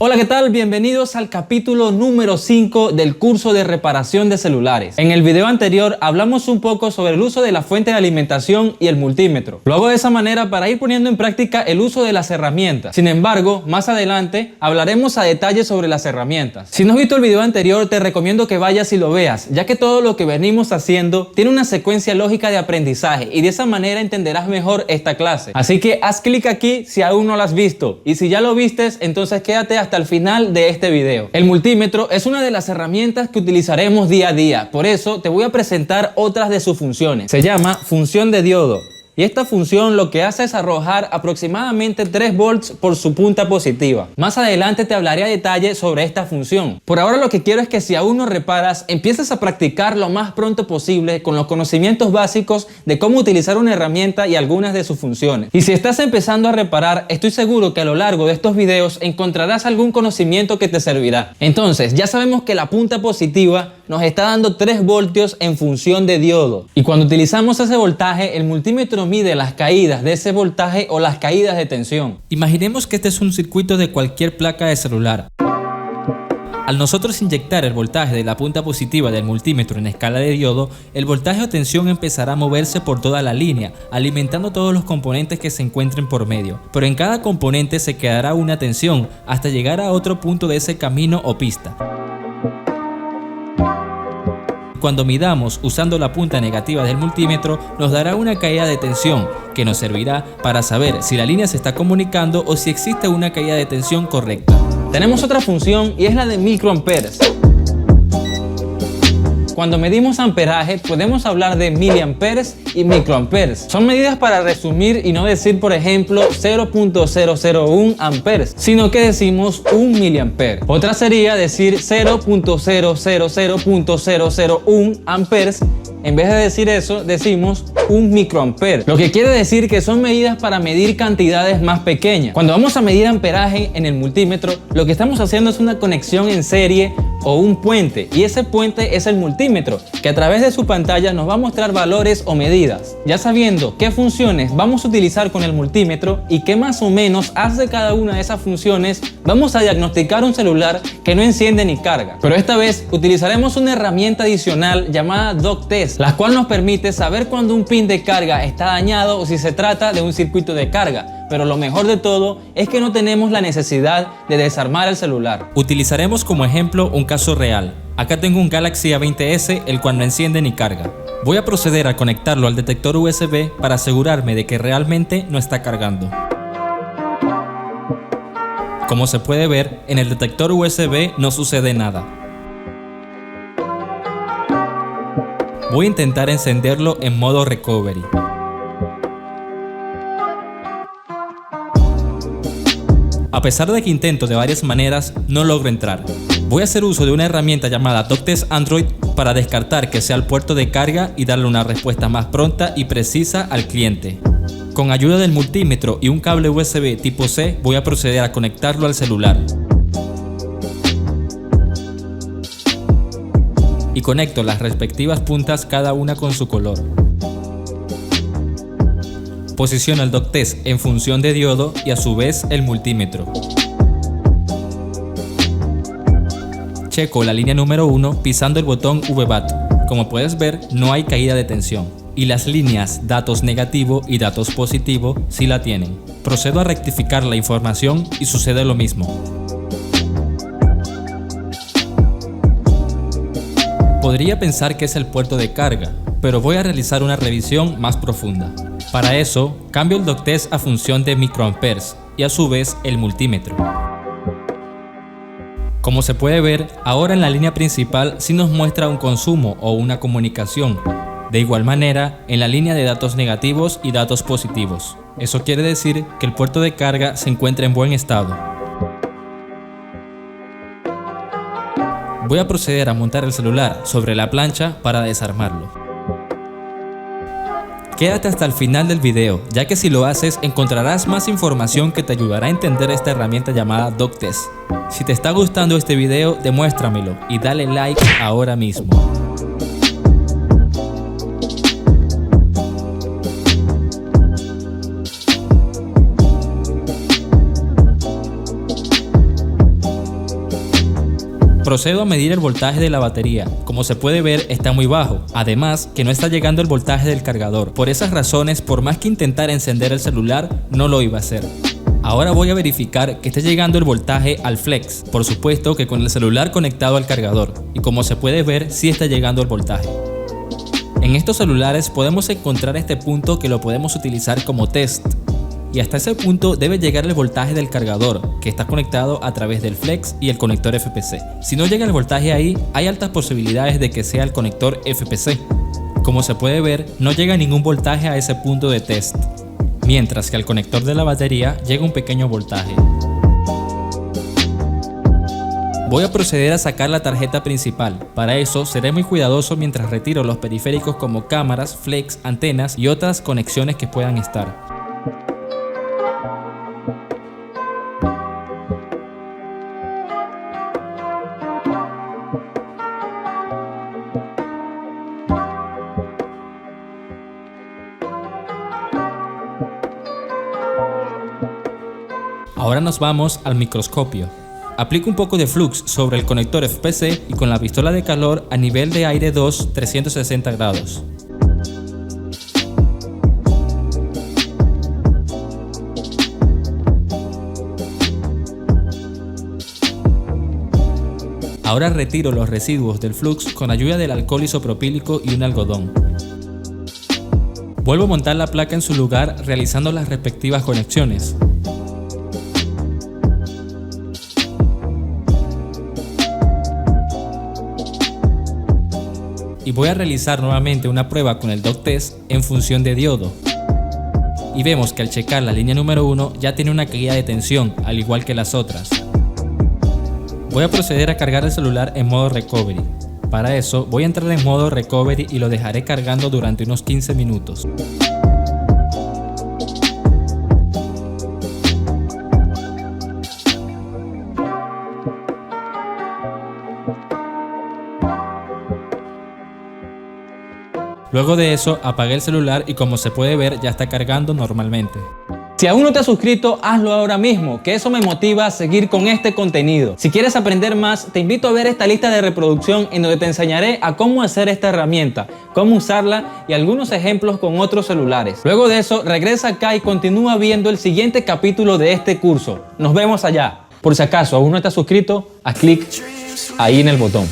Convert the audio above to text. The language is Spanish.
Hola, ¿qué tal? Bienvenidos al capítulo número 5 del curso de reparación de celulares. En el video anterior hablamos un poco sobre el uso de la fuente de alimentación y el multímetro. Lo hago de esa manera para ir poniendo en práctica el uso de las herramientas. Sin embargo, más adelante hablaremos a detalle sobre las herramientas. Si no has visto el video anterior, te recomiendo que vayas y lo veas, ya que todo lo que venimos haciendo tiene una secuencia lógica de aprendizaje y de esa manera entenderás mejor esta clase. Así que haz clic aquí si aún no lo has visto, y si ya lo vistes, entonces quédate hasta el final de este video. El multímetro es una de las herramientas que utilizaremos día a día, por eso te voy a presentar otras de sus funciones. Se llama función de diodo. Y esta función lo que hace es arrojar aproximadamente 3 volts por su punta positiva. Más adelante te hablaré a detalle sobre esta función. Por ahora lo que quiero es que si aún no reparas, empieces a practicar lo más pronto posible con los conocimientos básicos de cómo utilizar una herramienta y algunas de sus funciones. Y si estás empezando a reparar, estoy seguro que a lo largo de estos videos encontrarás algún conocimiento que te servirá. Entonces, ya sabemos que la punta positiva nos está dando 3 voltios en función de diodo. Y cuando utilizamos ese voltaje, el multímetro mide las caídas de ese voltaje o las caídas de tensión. Imaginemos que este es un circuito de cualquier placa de celular. Al nosotros inyectar el voltaje de la punta positiva del multímetro en escala de diodo, el voltaje o tensión empezará a moverse por toda la línea, alimentando todos los componentes que se encuentren por medio. Pero en cada componente se quedará una tensión hasta llegar a otro punto de ese camino o pista. Cuando midamos usando la punta negativa del multímetro, nos dará una caída de tensión que nos servirá para saber si la línea se está comunicando o si existe una caída de tensión correcta. Tenemos otra función y es la de microamperes. Cuando medimos amperaje, podemos hablar de miliamperes y microamperes. Son medidas para resumir y no decir, por ejemplo, 0.001 amperes, sino que decimos 1 miliampere. Otra sería decir 0.000.001 amperes. En vez de decir eso, decimos 1 microampere, lo que quiere decir que son medidas para medir cantidades más pequeñas. Cuando vamos a medir amperaje en el multímetro, lo que estamos haciendo es una conexión en serie o un puente, y ese puente es el multímetro, que a través de su pantalla nos va a mostrar valores o medidas. Ya sabiendo qué funciones vamos a utilizar con el multímetro y qué más o menos hace cada una de esas funciones, vamos a diagnosticar un celular que no enciende ni carga. Pero esta vez utilizaremos una herramienta adicional llamada DocTest, la cual nos permite saber cuando un pin de carga está dañado o si se trata de un circuito de carga. Pero lo mejor de todo es que no tenemos la necesidad de desarmar el celular. Utilizaremos como ejemplo un caso real. Acá tengo un Galaxy A20s, el cual no enciende ni carga. Voy a proceder a conectarlo al detector USB para asegurarme de que realmente no está cargando. Como se puede ver, en el detector USB no sucede nada. Voy a intentar encenderlo en modo recovery. A pesar de que intento de varias maneras, no logro entrar. Voy a hacer uso de una herramienta llamada DocTest Android para descartar que sea el puerto de carga y darle una respuesta más pronta y precisa al cliente. Con ayuda del multímetro y un cable USB tipo C, voy a proceder a conectarlo al celular. Y conecto las respectivas puntas, cada una con su color. Posiciono el DocTest en función de diodo y a su vez el multímetro. Checo la línea número 1 pisando el botón VBAT. Como puedes ver, no hay caída de tensión. Y las líneas datos negativo y datos positivo sí la tienen. Procedo a rectificar la información y sucede lo mismo. Podría pensar que es el puerto de carga, pero voy a realizar una revisión más profunda. Para eso, cambio el DocTest a función de microamperes y a su vez el multímetro. Como se puede ver, ahora en la línea principal sí nos muestra un consumo o una comunicación. De igual manera, en la línea de datos negativos y datos positivos. Eso quiere decir que el puerto de carga se encuentra en buen estado. Voy a proceder a montar el celular sobre la plancha para desarmarlo. Quédate hasta el final del video, ya que si lo haces encontrarás más información que te ayudará a entender esta herramienta llamada DocTest. Si te está gustando este video, demuéstramelo y dale like ahora mismo. Procedo a medir el voltaje de la batería. Como se puede ver, está muy bajo. Además, que no está llegando el voltaje del cargador. Por esas razones, por más que intentara encender el celular, no lo iba a hacer. Ahora voy a verificar que esté llegando el voltaje al flex. Por supuesto que con el celular conectado al cargador. Y como se puede ver, sí está llegando el voltaje. En estos celulares podemos encontrar este punto que lo podemos utilizar como test. Y hasta ese punto debe llegar el voltaje del cargador, que está conectado a través del flex y el conector FPC. Si no llega el voltaje ahí, hay altas posibilidades de que sea el conector FPC. Como se puede ver, no llega ningún voltaje a ese punto de test, mientras que al conector de la batería llega un pequeño voltaje. Voy a proceder a sacar la tarjeta principal. Para eso seré muy cuidadoso mientras retiro los periféricos como cámaras, flex, antenas y otras conexiones que puedan estar. Ahora nos vamos al microscopio. Aplico un poco de flux sobre el conector FPC y con la pistola de calor a nivel de aire 2, 360 grados. Ahora retiro los residuos del flux con ayuda del alcohol isopropílico y un algodón. Vuelvo a montar la placa en su lugar realizando las respectivas conexiones. Y voy a realizar nuevamente una prueba con el dot test en función de diodo. Y vemos que al checar la línea número 1 ya tiene una caída de tensión, al igual que las otras. Voy a proceder a cargar el celular en modo recovery. Para eso voy a entrar en modo recovery y lo dejaré cargando durante unos 15 minutos. Luego de eso apagué el celular y como se puede ver ya está cargando normalmente. Si aún no te has suscrito, hazlo ahora mismo, que eso me motiva a seguir con este contenido. Si quieres aprender más, te invito a ver esta lista de reproducción en donde te enseñaré a cómo hacer esta herramienta, cómo usarla y algunos ejemplos con otros celulares. Luego de eso, regresa acá y continúa viendo el siguiente capítulo de este curso. Nos vemos allá. Por si acaso aún no estás suscrito, haz clic ahí en el botón.